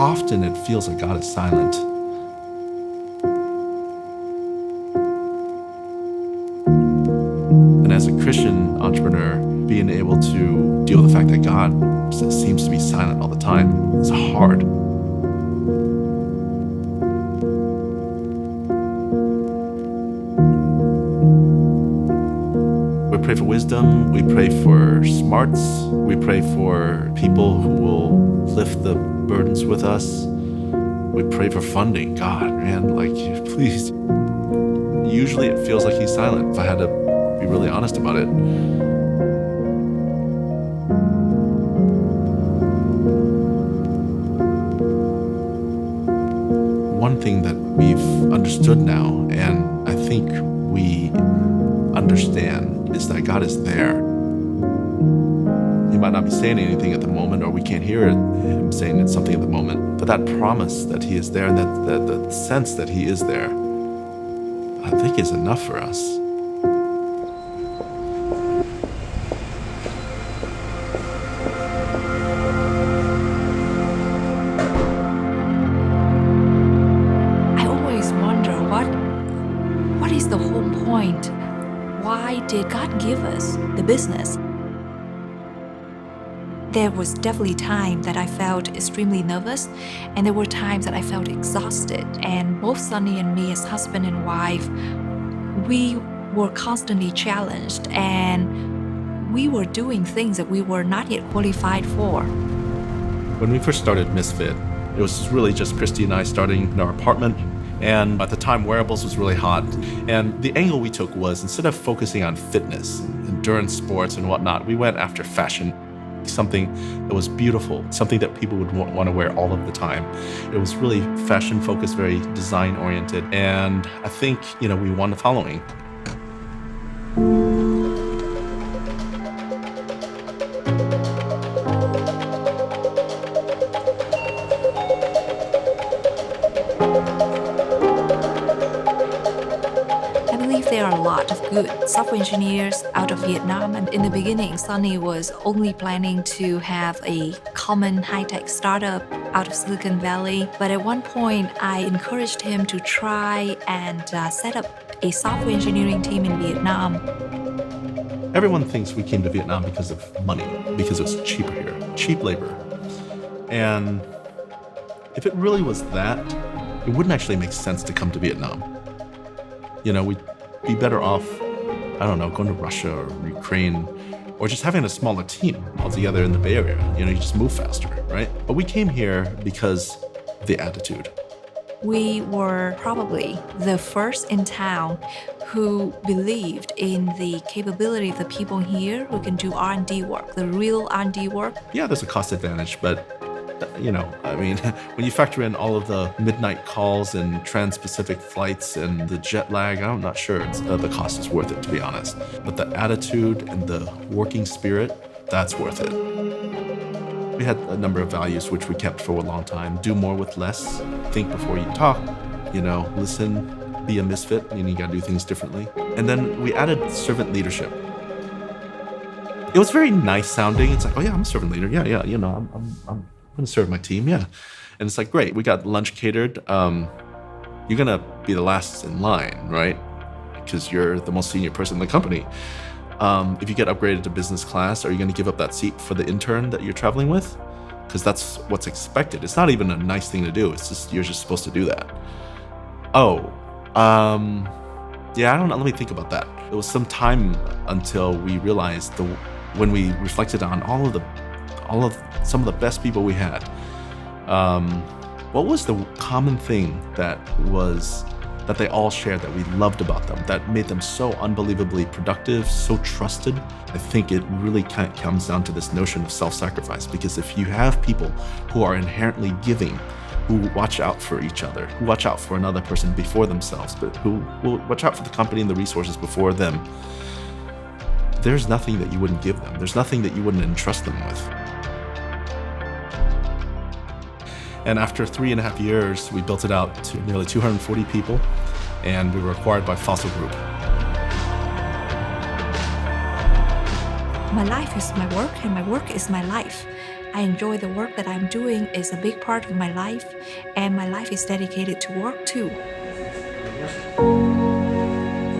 often it feels like God is silent. And as a Christian entrepreneur, being able to deal with the fact that God seems to be silent all the time is hard. We pray for wisdom, we pray for smarts, we pray for people who will lift the burdens with us. We pray for funding. God, man, like, please. Usually it feels like he's silent, if I had to be really honest about it. One thing that we've understood now, and I think we understand, is that God is there. He might not be saying anything at the moment, or we can't hear him saying something at the moment, but that promise that he is there, and that the sense that he is there, I think is enough for us. I always wonder what is the whole point? Why did God give us the business? There was definitely time that I felt extremely nervous, and there were times that I felt exhausted. And both Sunny and me, as husband and wife, we were constantly challenged, and we were doing things that we were not yet qualified for. When we first started Misfit, it was really just Christy and I starting in our apartment. And at the time, wearables was really hot. And the angle we took was, instead of focusing on fitness, endurance sports and whatnot, we went after fashion. Something that was beautiful, something that people would want to wear all of the time. It was really fashion focused, very design oriented, and I think, we won the following. There are a lot of good software engineers out of Vietnam, and in the beginning, Sunny was only planning to have a common high-tech startup out of Silicon Valley. But at one point, I encouraged him to try and set up a software engineering team in Vietnam. Everyone thinks we came to Vietnam because of money, because it was cheaper here, cheap labor. And if it really was that, it wouldn't actually make sense to come to Vietnam. We'd be better off, I don't know, going to Russia or Ukraine, or just having a smaller team altogether in the Bay Area. You just move faster, right? But we came here because of the attitude. We were probably the first in town who believed in the capability of the people here who can do R&D work, the real R&D work. Yeah, there's a cost advantage, but when you factor in all of the midnight calls and trans-Pacific flights and the jet lag, I'm not sure the cost is worth it, to be honest. But the attitude and the working spirit, that's worth it. We had a number of values which we kept for a long time. Do more with less. Think before you talk. Listen. Be a misfit. You gotta do things differently. And then we added servant leadership. It was very nice sounding. It's like, oh yeah, I'm a servant leader. Yeah. I'm gonna serve my team, yeah. And it's like, great, we got lunch catered. You're gonna be the last in line, right? Because you're the most senior person in the company. If you get upgraded to business class, are you gonna give up that seat for the intern that you're traveling with? Because that's what's expected. It's not even a nice thing to do. It's just, you're just supposed to do that. Yeah, I don't know, let me think about that. It was some time until we realized when we reflected on some of the best people we had, what was the common thing that they all shared that we loved about them, that made them so unbelievably productive, so trusted? I think it really kind of comes down to this notion of self-sacrifice, because if you have people who are inherently giving, who watch out for each other, who watch out for another person before themselves, but who will watch out for the company and the resources before them, there's nothing that you wouldn't give them. There's nothing that you wouldn't entrust them with. And after 3.5 years, we built it out to nearly 240 people, and we were acquired by Fossil Group. My life is my work, and my work is my life. I enjoy the work that I'm doing. It's a big part of my life, and my life is dedicated to work too.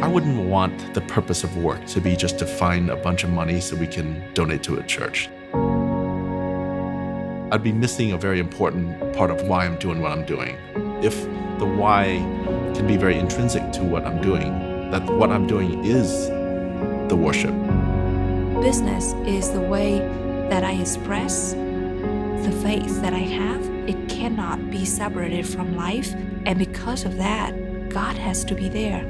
I wouldn't want the purpose of work to be just to find a bunch of money so we can donate to a church. I'd be missing a very important part of why I'm doing what I'm doing. If the why can be very intrinsic to what I'm doing, that what I'm doing is the worship. Business is the way that I express the faith that I have. It cannot be separated from life, and because of that, God has to be there.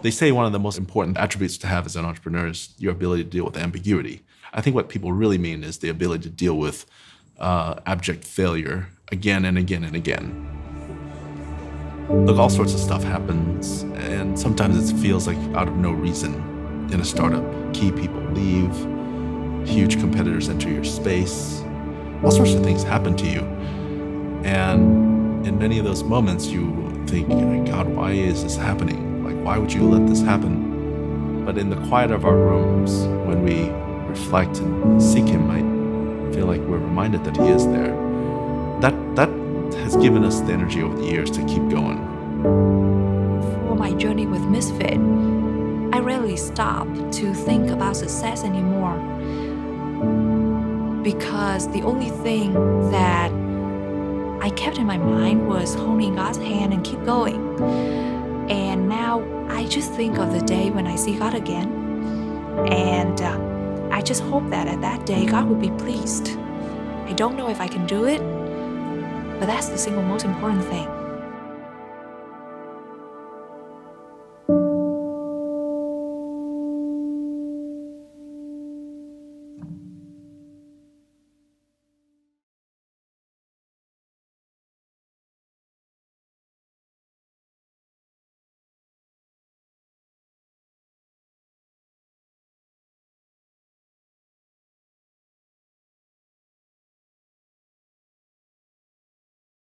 They say one of the most important attributes to have as an entrepreneur is your ability to deal with ambiguity. I think what people really mean is the ability to deal with abject failure again and again and again. Look, all sorts of stuff happens, and sometimes it feels like out of no reason in a startup. Key people leave, huge competitors enter your space, all sorts of things happen to you. And in many of those moments, you think, God, why is this happening? Like, why would you let this happen? But in the quiet of our rooms, when we reflect and seek Him, I feel like we're reminded that He is there. That has given us the energy over the years to keep going. For my journey with Misfit, I rarely stop to think about success anymore, because the only thing that I kept in my mind was holding God's hand and keep going. And now I just think of the day when I see God again, and I just hope that at that day God will be pleased. I don't know if I can do it, but that's the single most important thing.